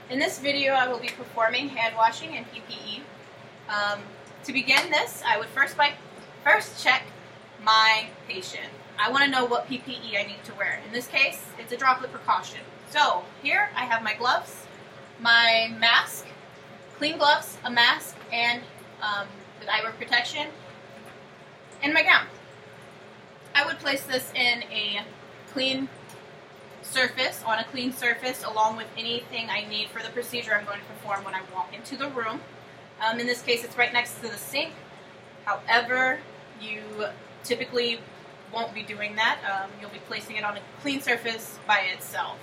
In this video, I will be performing hand washing and PPE. To begin this, I would first check my patient. I want to know what PPE I need to wear. In this case, it's a droplet precaution. So here I have my gloves, my mask, clean gloves, a mask, and with eyewear protection, and my gown. I would place this in a clean surface, on a clean surface, along with anything I need for the procedure I'm going to perform when I walk into the room. In this case, it's right next to the sink. However, you typically won't be doing that. You'll be placing it on a clean surface by itself.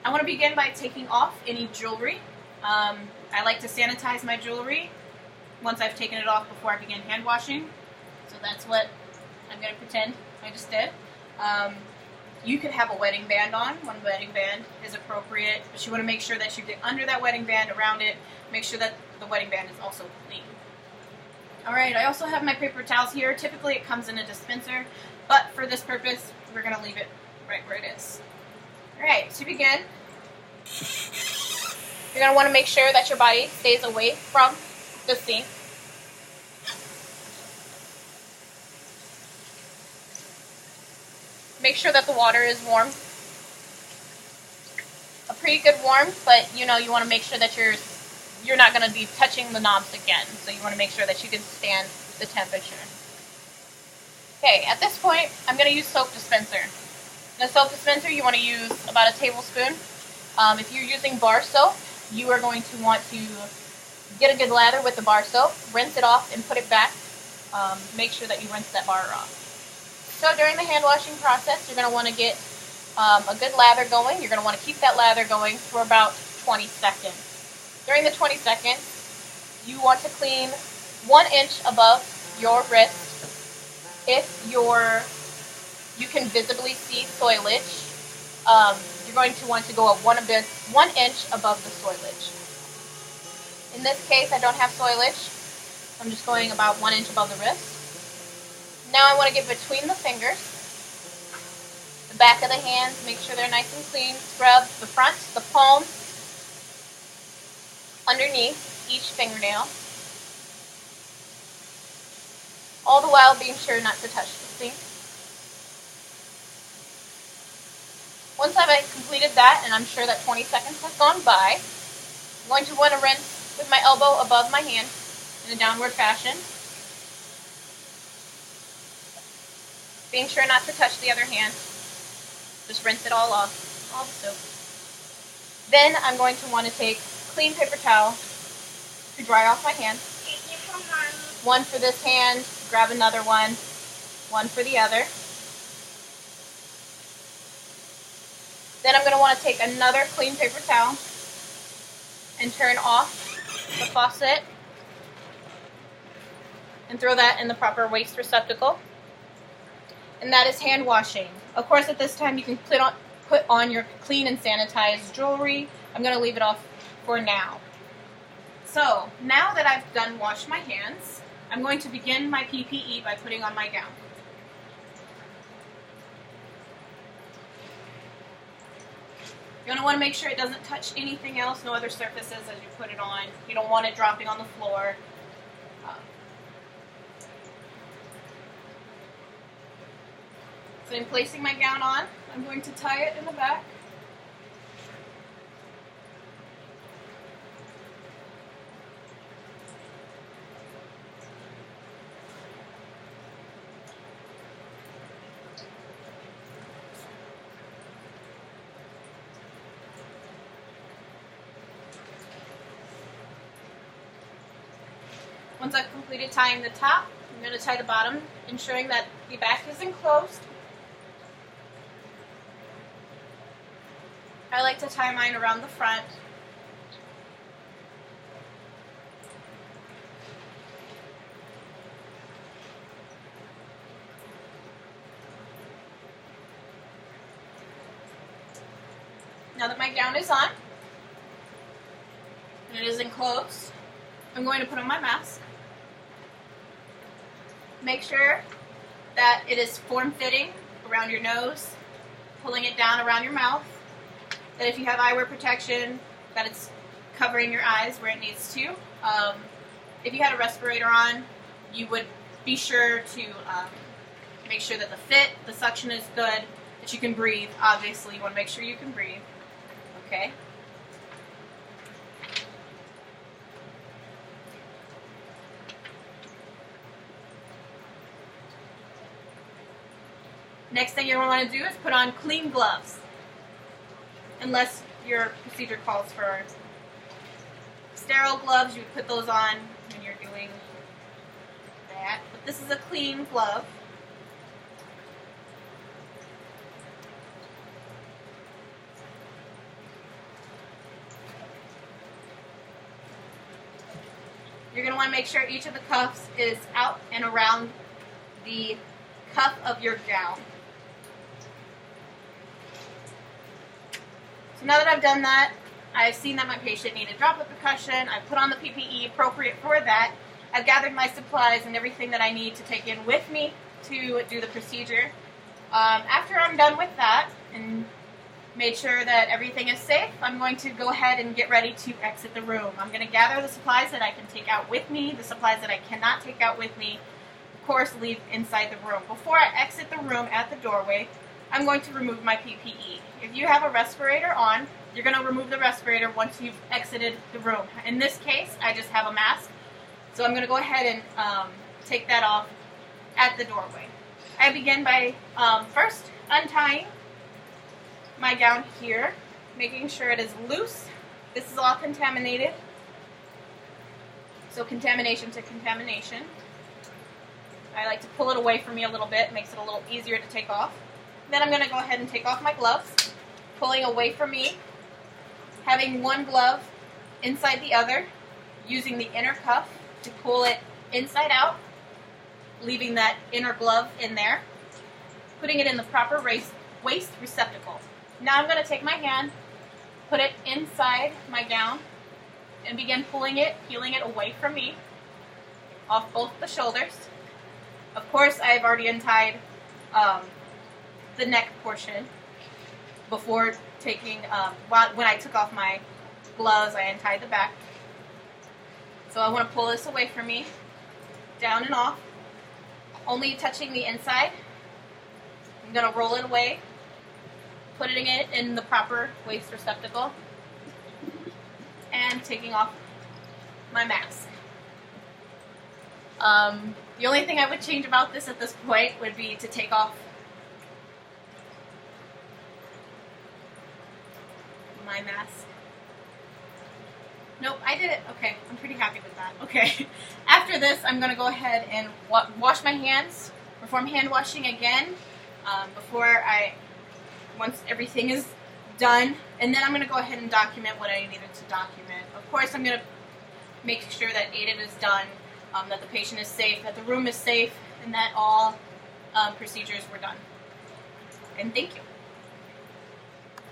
I want to begin by taking off any jewelry. I like to sanitize my jewelry once I've taken it off before I begin hand washing. So that's what I'm going to pretend I just did. You could have a wedding band on. One wedding band is appropriate, but you want to make sure that you get under that wedding band, around it. Make sure that the wedding band is also clean. Alright, I also have my paper towels here. Typically it comes in a dispenser, but for this purpose, we're going to leave it right where it is. Alright, to begin, you're going to want to make sure that your body stays away from the sink. Make sure that the water is warm. A pretty good warm, but you want to make sure that you're not going to be touching the knobs again. So you want to make sure that you can stand the temperature. Okay, at this point, I'm going to use soap dispenser. In a soap dispenser, you want to use about a tablespoon. If you're using bar soap, you are going to want to get a good lather with the bar soap, rinse it off, and put it back. Make sure that you rinse that bar off. So during the hand washing process, you're going to want to get a good lather going. You're going to want to keep that lather going for about 20 seconds. During the 20 seconds, you want to clean 1 inch above your wrist. If you can visibly see soilage, you're going to want to go 1 inch above the soilage. In this case, I don't have soilage. I'm just going about 1 inch above the wrist. Now I want to get between the fingers, the back of the hands, make sure they're nice and clean. Scrub the front, the palm, underneath each fingernail, all the while being sure not to touch the sink. Once I've completed that, and I'm sure that 20 seconds has gone by, I'm going to want to rinse with my elbow above my hand in a downward fashion, being sure not to touch the other hand. Just rinse it all off, all the soap. Then I'm going to want to take a clean paper towel to dry off my hand. One for this hand, grab another one for the other. Then I'm going to want to take another clean paper towel and turn off the faucet and throw that in the proper waste receptacle. And that is hand washing. Of course, at this time you can put on your clean and sanitized jewelry. I'm going to leave it off for now. So, now that I've done washed my hands, I'm going to begin my PPE by putting on my gown. You're going to want to make sure it doesn't touch anything else, no other surfaces as you put it on. You don't want it dropping on the floor. So in placing my gown on, I'm going to tie it in the back. Once I've completed tying the top, I'm going to tie the bottom, ensuring that the back is enclosed. I like to tie mine around the front. Now that my gown is on, and it is enclosed, I'm going to put on my mask. Make sure that it is form-fitting around your nose, pulling it down around your mouth. That if you have eyewear protection, that it's covering your eyes where it needs to. If you had a respirator on, you would be sure to make sure that the fit, the suction is good, that you can breathe. Obviously, you want to make sure you can breathe. Okay? Next thing you're going to want to do is put on clean gloves. Unless your procedure calls for sterile gloves, you would put those on when you're doing that. But this is a clean glove. You're going to want to make sure each of the cuffs is out and around the cuff of your gown. So now that I've done that, I've seen that my patient needed droplet percussion. I've put on the PPE appropriate for that. I've gathered my supplies and everything that I need to take in with me to do the procedure. After I'm done with that and made sure that everything is safe, I'm going to go ahead and get ready to exit the room. I'm going to gather the supplies that I can take out with me, the supplies that I cannot take out with me, of course, leave inside the room. Before I exit the room at the doorway, I'm going to remove my PPE. If you have a respirator on, you're going to remove the respirator once you've exited the room. In this case, I just have a mask, so I'm going to go ahead and take that off at the doorway. I begin by first untying my gown here, making sure it is loose. This is all contaminated, so contamination to contamination. I like to pull it away from me a little bit, makes it a little easier to take off. Then I'm going to go ahead and take off my gloves, pulling away from me, having one glove inside the other, using the inner cuff to pull it inside out, leaving that inner glove in there, putting it in the proper waist receptacle. Now I'm going to take my hand, put it inside my gown, and begin pulling it, peeling it away from me, off both the shoulders. Of course, I've already untied the neck portion before taking, when I took off my gloves, I untied the back. So I want to pull this away from me, down and off, only touching the inside. I'm going to roll it away, putting it in the proper waist receptacle, and taking off my mask. The only thing I would change about this at this point would be to take off my mask. Nope, I did it. Okay, I'm pretty happy with that. Okay, after this, I'm going to go ahead and wash my hands, perform hand washing again once everything is done, and then I'm going to go ahead and document what I needed to document. Of course, I'm going to make sure that AIDED is done, that the patient is safe, that the room is safe, and that all procedures were done. And thank you.